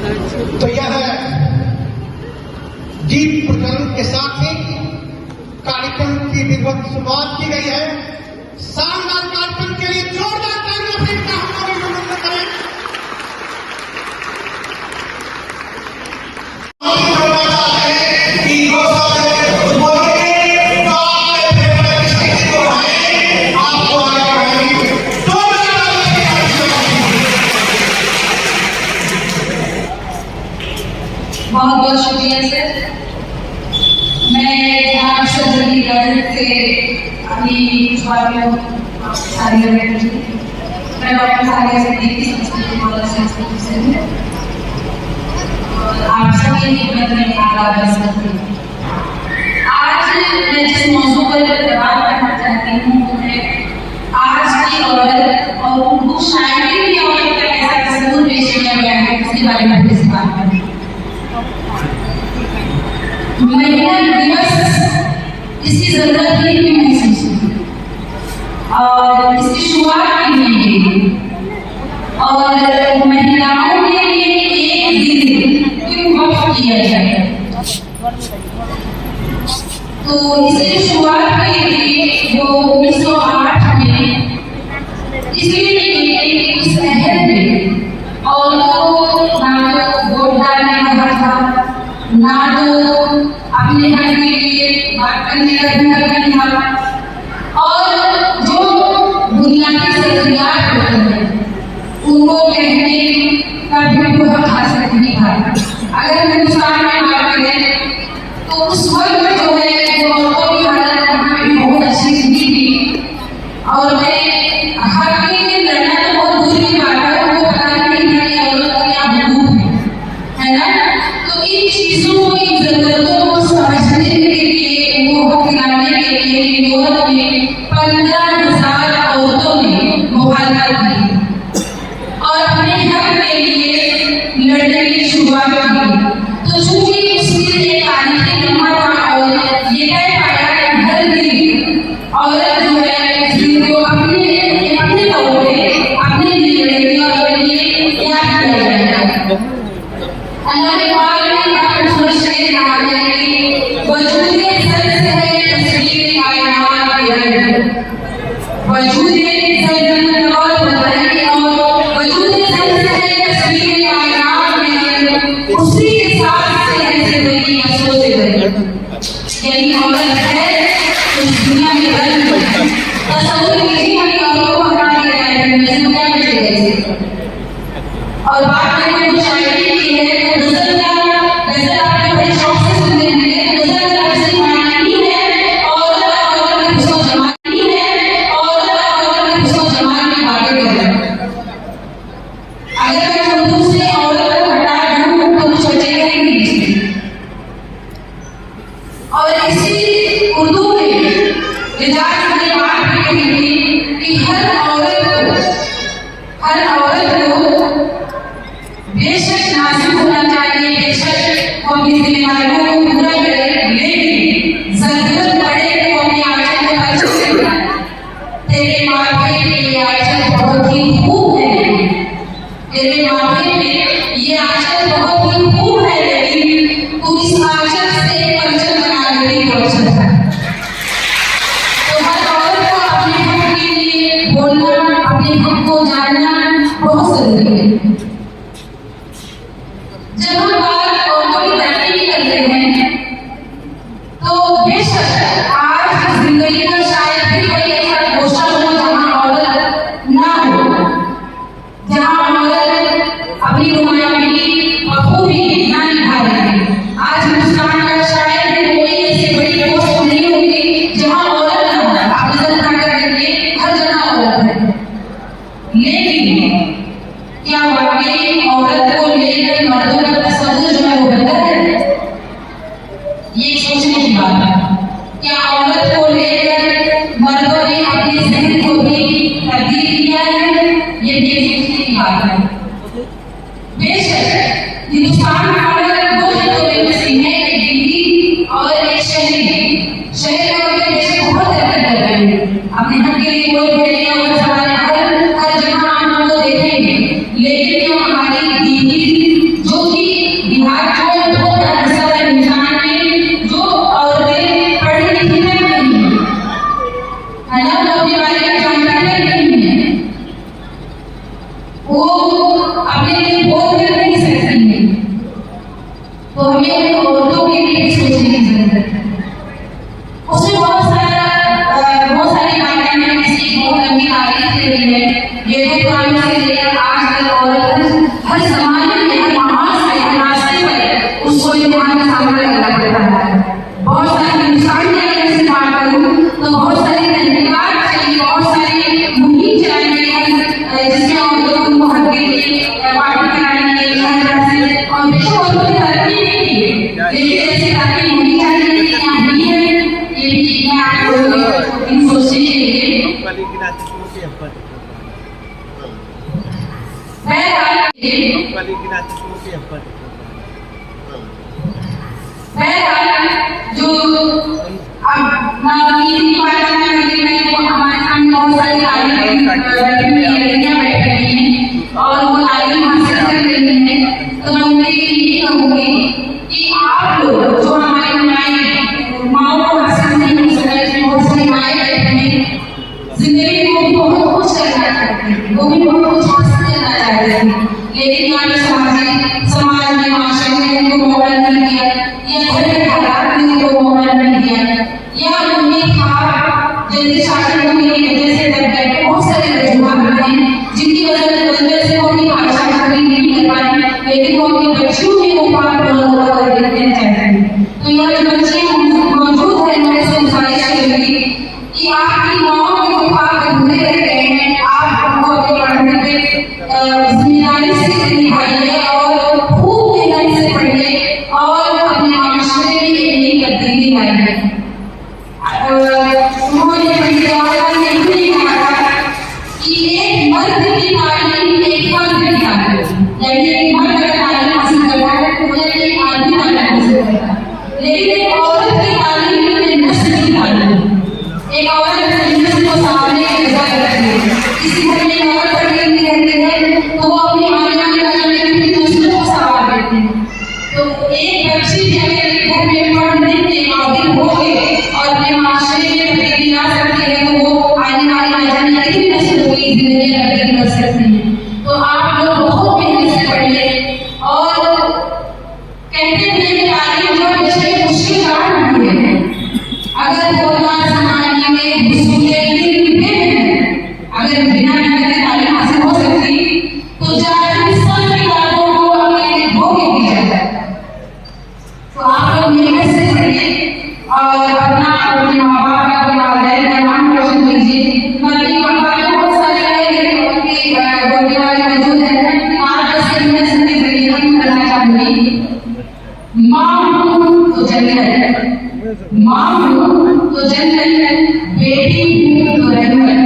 तो यह दीप प्रज्वलन के साथ ही कार्यक्रम की विधिवत शुरुआत की गई है। शानदार कार्यक्रम के लिए जोरदार तालियों से इनका हम लोग अभिनंदन करें। बहुत बहुत शुक्रिया सर। मैं यहाँ सदर की इजाजत से अपनी बातों सारी रखी। मैं डॉक्टर सारिया सिद्दीकी संस्कृत कॉलेज संस्कृत से हूँ और आप सभी खिदमत में आदाब अर्ज़ करती हूँ। आज मैं जिस मौजू पर बात करना चाहती हूँ वो है आज की औरत और उर्दू शायरी की औरत का कैसा तस्वीर पेश किया गया है, उसके बारे में थोड़ी सी बात करें। महिला दिवस इसकी जरूरत ही नहीं महसूस हुई और इसकी शुरुआत की गई और महिलाओं के लिए एक दिन क्यों वक्फ किया जाए, तो इसकी शुरुआत की गई जो 1908 में इसलिए की गई उस अहद में और तो ना तो वोट डालने का था ना तो अपने हक के लिए बात करने का अधिकार था और जो बुनियादी जरूरियात होती है उनको कहने का भी वो हक हासिल नहीं था। अगर हिंदुस्तान में बात करें तो उस वक्त जो है वो औरतों की हालत वहाँ पे बहुत अच्छी थी और मैं हक के लिए लड़ना तो बहुत दूर की बात है, वो पता नहीं था कि औरतों का क्या हुकूक है ना। तो इन चीजों की जरूरतों को समझने के लिए वो हक दिलाने के लिए यूरोप में 15,000 औरतों ने मुखालफत की और अपने हक के लिए लड़ने की शुरुआत की। तो चूंकि उसके लिए तारीखी लम्हा था और ये तय पाया कि हर दिन औरत जो है जिनको अपने तौर पे अपने लिए लड़ेगी और अपने लिए क्या किया जाएगा। अल्लाह ने और बात करें तो शायरी की है तो गजल आपने बड़े शौक से सुनते हैं। गजल का असली मायना ही है औरत की हुस्न जमाल ही है औरत की हुस्न जमाल की बातें करना। अगर मैं उर्दू से औरत को हटा दूं तो कुछ बचेगा ही नहीं। और इसी उर्दू में लिजाज ने बात भी कही थी कि हर औरत को बेशक नाजुक होना चाहिए, बेशक वो अपनी जिम्मेदारियों को पूरा करे, लेकिन जरूरत पड़े तो अपनी आंचल को अच्छे से तेरे माथे पे ये आंचल बहुत ही खूब है, तेरे माथे पे ये आंचल बहुत ही खूब है, लेकिन तू इस आंचल से परचम बना लेती परचम है। तो हर औरत को अपने हक के लिए बोलना, अपने हक को जानना बहुत जरूरी है। जब हम बात औरतों की तरक्की करते हैं तो बेशक आज की जिंदगी का शायद भी कोई ऐसा गोशा हो जहाँ औरत ना हो, जहाँ औरत अपनी नुमाइंदगी बखूबी ना निभा रही है। आज हिंदुस्तान का शायद भी कोई ऐसी बड़ी पोस्ट नहीं होगी जहाँ औरत ना हो। आप नजर उठाकर देखिए हर जगह औरत है, लेकिन क्या वाकई औरत को लेकर मर्दों का तस्वीर जो है वो बेहतर है? ये सोचने की बात है। क्या औरत को लेकर मर्दों ने अपने जहन को भी तब्दील किया है? ये भी सोचने की बात है। बेशक हिंदुस्तान में औरत दो हिस्सों में बसी है, एक दिल्ली और एक शहर। शहर में औरतें बेशक बहुत तरक्की कर रही है, अपने हक के लिए कोई भी औरत हर जगह हम लोग देखेंगे, लेकिन जो हमारी दीदी जो कि हर जमाने में हर माहौल में हर रास्ते पर उसको इम्तिहान का सामना करना पड़ता है। बहुत सारी परेशानियां अगर से बात करूं तो बहुत सारे तहकीकात चाहिए, बहुत सारी मुहिम चलाई गई है जिसमें उनको हक के लिए पार्टी कराने के लिए हर तरह से, और बेशक उनको तरक्की नहीं की है, लेकिन ऐसी तरक्की होनी चाहिए कि यहाँ हुई है, ये भी मैं आपको इन सोचने के लिए जो अब नीति पालन करने में वो हमारे सामने बहुत सारी लड़कियां बैठ रही हैं और वो तालीम हासिल कर रही हैं, तो मैं उनके लिए यही कहूँगी कि आप लोग जो हमारी माओ को हासिल नहीं हो सका, इसमें बहुत सारी माएँ बैठ रही हैं, जिंदगी में वो भी बहुत कुछ करना चाहती हैं, वो भी बहुत कुछ हासिल करना चाहती हैं, लेकिन यहाँ समाज में माशरे ने उनको मौका नहीं दिया, या घर के हालात ने उनको मौका नहीं दिया, या उन्हें था जल्दी शादी होने की वजह से दब गए। बहुत सारे वजूहात हैं जिनकी वजह से वो अपनी भाषा शादी नहीं कर पाए, लेकिन वो अपने बच्चों में वो बात कर देखना चाहते हैं। तो यह जो बच्चे मौजूद है, मैं से गुजारिश करूंगी कि आपकी माओ में जो आप अधूरे रह गए हैं, आप हमको अपने पढ़ने पे जिम्मेदारी से निभाइए और खूब मेहनत से पढ़िए और अपने माशरे में एक नई तब्दीली लाइए। उन्होंने नहीं कहा कि एक मर्द की तालीम एक फर्द की तालीम, यानी एक मर्द अगर तालीम हासिल करता है तो वह एक आदमी तालीम हासिल करता है, लेकिन एक औरत की तालीम में नस्ल की तालीम, एक औरत नस्ल को सामने रखती है। किसी घर में औरत पढ़ी रहती है तो वो अपनी आने वाली नस्ल को सवार देती है। तो एक बच्ची भी अगर घर में पढ़ने के काबिल हो गए और अपने माशरे में तब्दीली ला सकती है, तो वो आने वाली न जाने कितनी नस्लों की जिंदगी तब्दील कर सकती है। तो आप लोग बहुत मेहनत से पढ़िए और कहते हैं कि तालीम जो विषय मुश्किल काम नहीं है, अगर बोलना समाज में अगर बिना मेहनत के तालीम हासिल हो सकती तो जाहिर सब किताबों को अपने भोगे दी जाता है। तो आप लोग मेहनत से पढ़िए और अपना अपने माँ बाप का, अपने वालिदैन का नाम रोशन कीजिए। मम्मी पापा के बहुत सारे उनकी बोलने वाले मौजूद हैं, आप बस इनमें से जिंदगी हम करना चाहूंगी। माँ हूँ तो जन्नत, माँ हूँ तो जन्नत, बेटी हूँ तो रहमत,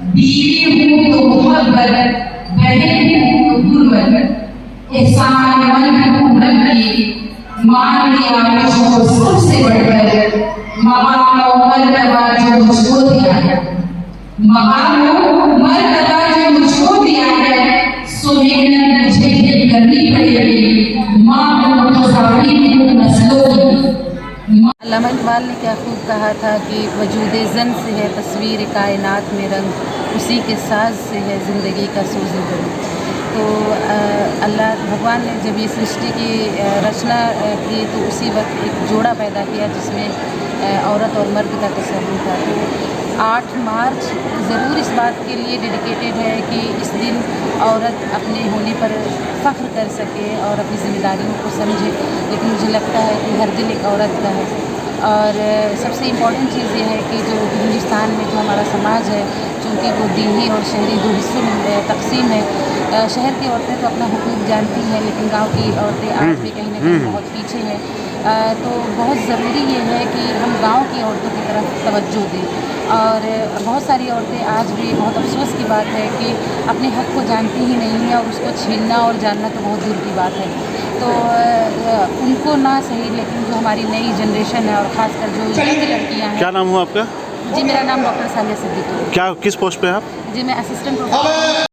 बीवी हूँ तो मोहब्बत, बहन हूँ तो गुर्बत, एहसान मन हूँ रब की, मान लिया मुझको सबसे बढ़कर, मकाम मर्तबा जो मुझको दिया है, मकाम मर्तबा जो मुझको दिया है, सो मेहनत मुझे ही करनी पड़ेगी। माँ हूँ तो साबित हूँ नस्लों की। अल्लामा इकबाल ने क्या खूब कहा था कि वजूद ज़न से है तस्वीर कायनात में रंग, उसी के साज से है ज़िंदगी का सोज़ रंग। तो अल्लाह भगवान ने जब ये सृष्टि की रचना की तो उसी वक्त एक जोड़ा पैदा किया जिसमें औरत और मर्द का तस्वुर था। तो 8 मार्च ज़रूर इस बात के लिए डेडिकेटेड है कि इस दिन औरत अपने होने पर फ़ख्र कर सके और अपनी ज़िम्मेदारियों को समझे, लेकिन मुझे लगता है कि हर दिन एक औरत का है। और सबसे इम्पॉर्टेंट चीज़ ये है कि जो हिंदुस्तान में जो हमारा समाज है, चूँकि वो दीनी और शहरी 2 हिस्सों में तकसीम है, शहर की औरतें तो अपना हुकूक जानती हैं, लेकिन गांव की औरतें आज भी कहीं ना कहीं बहुत पीछे हैं। तो बहुत ज़रूरी ये है कि हम गांव की औरतों की तरफ तवज्जो दें। और बहुत सारी औरतें आज भी, बहुत अफसोस की बात है कि अपने हक़ को जानती ही नहीं है और उसको छीनना और जानना तो बहुत दूर की बात है। तो उनको ना सही, लेकिन जो हमारी नई जनरेशन है और ख़ासकर जो यंग लड़कियाँ हैं। क्या नाम हुआ आपका? जी, मेरा नाम डॉक्टर सानिया सिद्दीकी है। क्या, किस पोस्ट पे हैं आप? जी, मैं असिस्टेंट प्रोफेसर